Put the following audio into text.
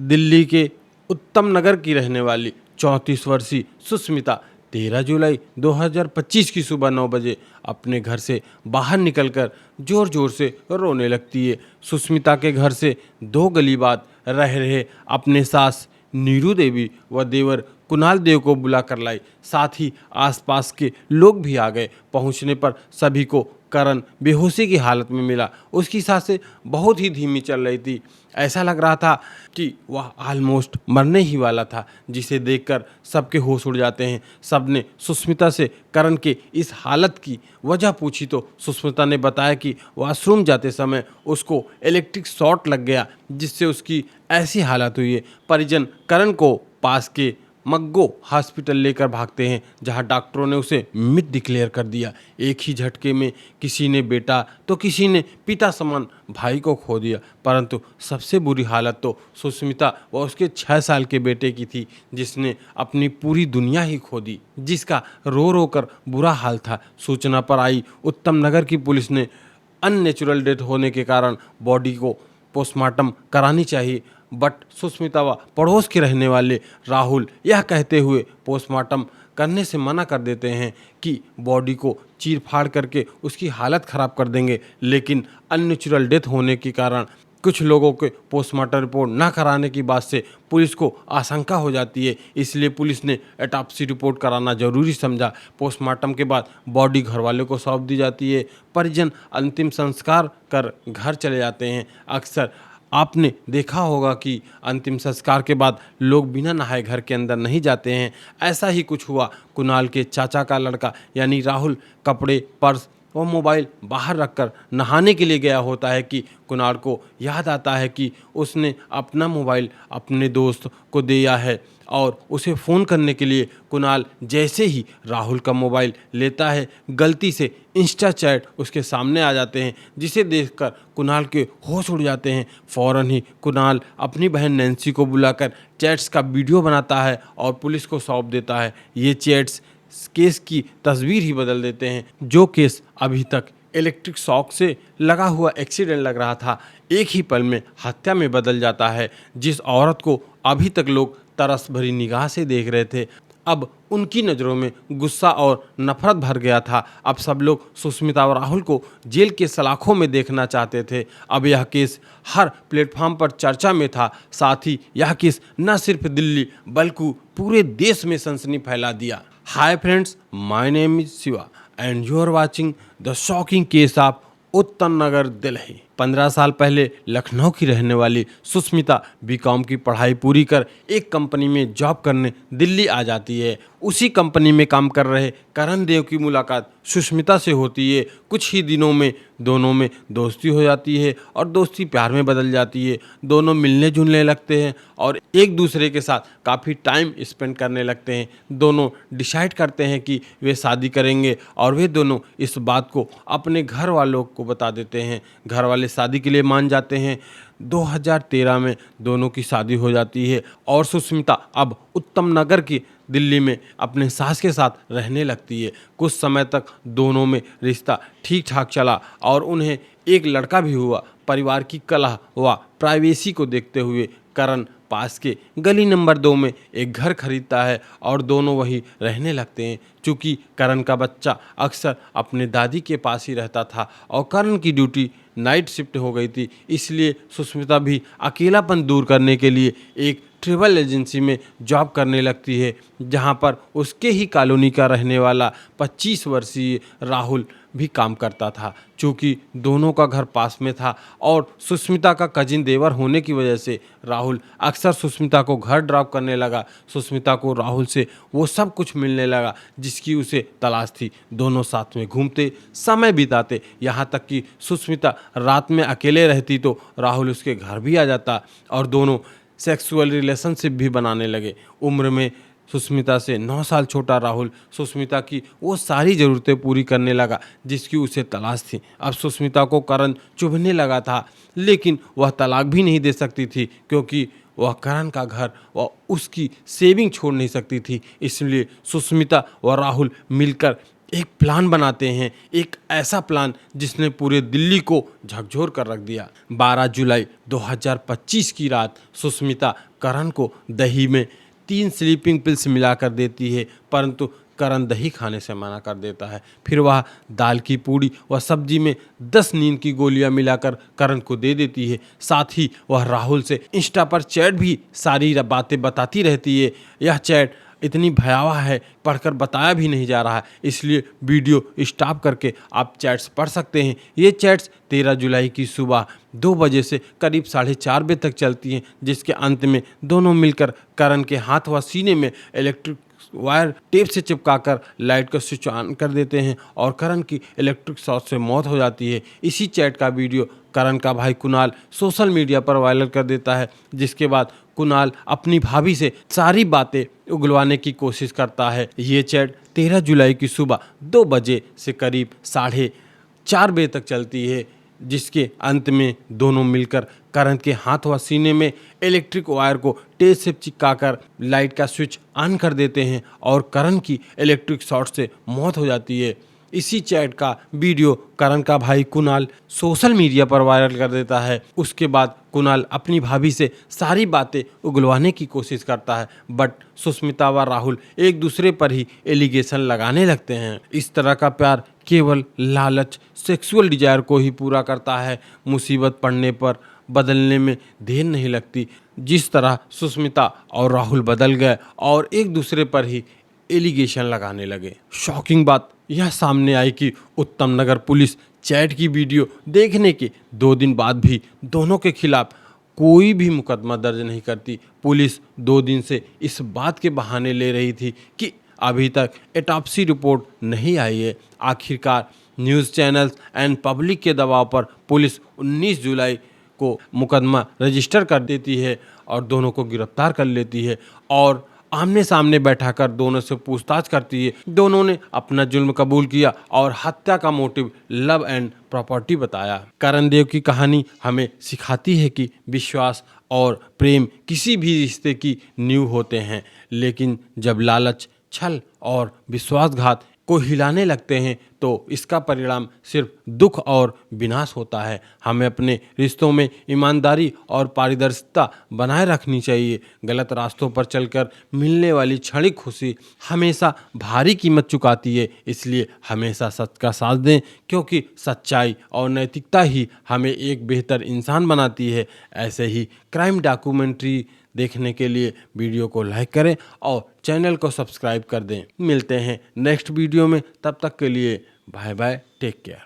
दिल्ली के उत्तम नगर की रहने वाली 34 वर्षीय सुष्मिता 13 जुलाई 2025 की सुबह 9 बजे अपने घर से बाहर निकलकर जोर जोर से रोने लगती है। सुष्मिता के घर से 2 गली बाद रह रहे अपने सास नीरू देवी व देवर कुणाल देव को बुला कर लाई। साथ ही आसपास के लोग भी आ गए। पहुंचने पर सभी को करण बेहोशी की हालत में मिला। उसकी सांसें बहुत ही धीमी चल रही थी। ऐसा लग रहा था कि वह ऑलमोस्ट मरने ही वाला था, जिसे देखकर सबके होश उड़ जाते हैं। सबने सुष्मिता से करण के इस हालत की वजह पूछी तो सुष्मिता ने बताया कि वॉशरूम जाते समय उसको इलेक्ट्रिक शॉर्ट लग गया, जिससे उसकी ऐसी हालत हुई है। परिजन करण को पास के मग्गो हॉस्पिटल लेकर भागते हैं, जहां डॉक्टरों ने उसे मृत डिक्लेयर कर दिया। एक ही झटके में किसी ने बेटा तो किसी ने पिता समान भाई को खो दिया। परंतु सबसे बुरी हालत तो सुष्मिता व उसके 6 साल के बेटे की थी, जिसने अपनी पूरी दुनिया ही खो दी, जिसका रो रो कर बुरा हाल था। सूचना पर आई उत्तम नगर की पुलिस ने अननेचुरल डेथ होने के कारण बॉडी को पोस्टमार्टम करानी चाहिए, बट सुष्मिता व पड़ोस के रहने वाले राहुल यह कहते हुए पोस्टमार्टम करने से मना कर देते हैं कि बॉडी को चीर फाड़ करके उसकी हालत ख़राब कर देंगे। लेकिन अननेचुरल डेथ होने के कारण कुछ लोगों के पोस्टमार्टम रिपोर्ट ना कराने की बात से पुलिस को आशंका हो जाती है, इसलिए पुलिस ने ऑटोप्सी रिपोर्ट कराना जरूरी समझा। पोस्टमार्टम के बाद बॉडी घर वालों को सौंप दी जाती है। परिजन अंतिम संस्कार कर घर चले जाते हैं। अक्सर आपने देखा होगा कि अंतिम संस्कार के बाद लोग बिना नहाए घर के अंदर नहीं जाते हैं। ऐसा ही कुछ हुआ। कुणाल के चाचा का लड़का यानी राहुल कपड़े, पर्स और मोबाइल बाहर रखकर नहाने के लिए गया होता है कि कुणाल को याद आता है कि उसने अपना मोबाइल अपने दोस्त को दिया है, और उसे फ़ोन करने के लिए कुणाल जैसे ही राहुल का मोबाइल लेता है, गलती से इंस्टा चैट उसके सामने आ जाते हैं, जिसे देखकर कुणाल के होश उड़ जाते हैं। फ़ौरन ही कुणाल अपनी बहन नैन्सी को बुलाकर चैट्स का वीडियो बनाता है और पुलिस को सौंप देता है। ये चैट्स केस की तस्वीर ही बदल देते हैं। जो केस अभी तक इलेक्ट्रिक शॉक से लगा हुआ एक्सीडेंट लग रहा था, एक ही पल में हत्या में बदल जाता है। जिस औरत को अभी तक लोग तरस भरी निगाह से देख रहे थे, अब उनकी नज़रों में गुस्सा और नफरत भर गया था। अब सब लोग सुष्मिता और राहुल को जेल के सलाखों में देखना चाहते थे। अब यह केस हर प्लेटफॉर्म पर चर्चा में था। साथ ही यह केस न सिर्फ दिल्ली बल्कि पूरे देश में सनसनी फैला दिया। Hi friends, my name is Shiva and you are watching the shocking case of Uttam Nagar Delhi. 15 साल पहले लखनऊ की रहने वाली सुष्मिता बीकॉम की पढ़ाई पूरी कर एक कंपनी में जॉब करने दिल्ली आ जाती है। उसी कंपनी में काम कर रहे करण देव की मुलाकात सुष्मिता से होती है। कुछ ही दिनों में दोनों में दोस्ती हो जाती है और दोस्ती प्यार में बदल जाती है। दोनों मिलने जुलने लगते हैं और एक दूसरे के साथ काफ़ी टाइम स्पेंड करने लगते हैं। दोनों डिसाइड करते हैं कि वे शादी करेंगे और वे दोनों इस बात को अपने घर वालों को बता देते हैं। घर वाले शादी के लिए मान जाते हैं। 2013 में दोनों की शादी हो जाती है और सुष्मिता अब उत्तम नगर की दिल्ली में अपने सास के साथ रहने लगती है। कुछ समय तक दोनों में रिश्ता ठीक ठाक चला और उन्हें एक लड़का भी हुआ। परिवार की कलह व प्राइवेसी को देखते हुए करण पास के गली नंबर 2 में एक घर खरीदता है और दोनों वहीं रहने लगते हैं। चूँकि करण का बच्चा अक्सर अपने दादी के पास ही रहता था और करण की ड्यूटी नाइट शिफ्ट हो गई थी, इसलिए सुष्मिता भी अकेलापन दूर करने के लिए एक ट्रैवल एजेंसी में जॉब करने लगती है, जहां पर उसके ही कॉलोनी का रहने वाला 25 वर्षीय राहुल भी काम करता था। चूँकि दोनों का घर पास में था और सुष्मिता का कजिन देवर होने की वजह से राहुल अक्सर सुष्मिता को घर ड्रॉप करने लगा। सुष्मिता को राहुल से वो सब कुछ मिलने लगा जिसकी उसे तलाश थी। दोनों साथ में घूमते, समय बिताते, यहाँ तक कि सुष्मिता रात में अकेले रहती तो राहुल उसके घर भी आ जाता और दोनों सेक्सुअल रिलेशनशिप भी बनाने लगे। उम्र में सुष्मिता से 9 साल छोटा राहुल सुष्मिता की वो सारी ज़रूरतें पूरी करने लगा जिसकी उसे तलाश थी। अब सुष्मिता को करण चुभने लगा था, लेकिन वह तलाक भी नहीं दे सकती थी क्योंकि वह करण का घर व उसकी सेविंग छोड़ नहीं सकती थी। इसलिए सुष्मिता व राहुल मिलकर एक प्लान बनाते हैं, एक ऐसा प्लान जिसने पूरे दिल्ली को झकझोर कर रख दिया। 12 जुलाई 2025 की रात सुष्मिता करण को दही में 3 स्लीपिंग पिल्स मिलाकर देती है, परंतु करण दही खाने से मना कर देता है। फिर वह दाल की पूड़ी व सब्जी में 10 नींद की गोलियां मिलाकर करण को दे देती है। साथ ही वह राहुल से इंस्टा पर चैट भी सारी बातें बताती रहती है। यह चैट इतनी भयावह है, पढ़कर बताया भी नहीं जा रहा है, इसलिए वीडियो स्टॉप करके आप चैट्स पढ़ सकते हैं। ये चैट्स 13 जुलाई की सुबह 2 बजे से करीब 4:30 बजे तक चलती हैं, जिसके अंत में दोनों मिलकर करण के हाथ व सीने में इलेक्ट्रिक वायर टेप से चिपकाकर लाइट का स्विच ऑन कर देते हैं और करण की इलेक्ट्रिक शॉक से मौत हो जाती है। इसी चैट का वीडियो करण का भाई कुणाल सोशल मीडिया पर वायरल कर देता है, जिसके बाद कुणाल अपनी भाभी से सारी बातें उगलवाने की कोशिश करता है। ये चैट 13 जुलाई की सुबह 2 बजे से करीब 4:30 बजे तक चलती है, जिसके अंत में दोनों मिलकर करण के हाथ व सीने में इलेक्ट्रिक वायर को टेप से चिपकाकर लाइट का स्विच ऑन कर देते हैं और करण की इलेक्ट्रिक शॉर्ट से मौत हो जाती है। इसी चैट का वीडियो करण का भाई कुणाल सोशल मीडिया पर वायरल कर देता है। उसके बाद कुणाल अपनी भाभी से सारी बातें उगलवाने की कोशिश करता है, बट सुष्मिता व राहुल एक दूसरे पर ही एलिगेशन लगाने लगते हैं। इस तरह का प्यार केवल लालच, सेक्सुअल डिजायर को ही पूरा करता है। मुसीबत पड़ने पर बदलने में देर नहीं लगती। जिस तरह सुष्मिता और राहुल बदल गए और एक दूसरे पर ही एलिगेशन लगाने लगे। शॉकिंग बात यह सामने आई कि उत्तम नगर पुलिस चैट की वीडियो देखने के 2 दिन बाद भी दोनों के खिलाफ कोई भी मुकदमा दर्ज नहीं करती। पुलिस 2 दिन से इस बात के बहाने ले रही थी कि अभी तक ऑटोप्सी रिपोर्ट नहीं आई है। आखिरकार न्यूज़ चैनल्स एंड पब्लिक के दबाव पर पुलिस 19 जुलाई को मुकदमा रजिस्टर कर देती है और दोनों को गिरफ्तार कर लेती है और आमने सामने बैठाकर दोनों से पूछताछ करती है। दोनों ने अपना जुल्म कबूल किया और हत्या का मोटिव लव एंड प्रॉपर्टी बताया। करण देव की कहानी हमें सिखाती है कि विश्वास और प्रेम किसी भी रिश्ते की नींव होते हैं, लेकिन जब लालच, छल और विश्वासघात को हिलाने लगते हैं तो इसका परिणाम सिर्फ दुख और विनाश होता है। हमें अपने रिश्तों में ईमानदारी और पारदर्शिता बनाए रखनी चाहिए। गलत रास्तों पर चलकर मिलने वाली क्षणिक खुशी हमेशा भारी कीमत चुकाती है, इसलिए हमेशा सच का साथ दें, क्योंकि सच्चाई और नैतिकता ही हमें एक बेहतर इंसान बनाती है। ऐसे ही क्राइम डॉक्यूमेंट्री देखने के लिए वीडियो को लाइक करें और चैनल को सब्सक्राइब कर दें। मिलते हैं नेक्स्ट वीडियो में, तब तक के लिए बाय बाय, टेक केयर।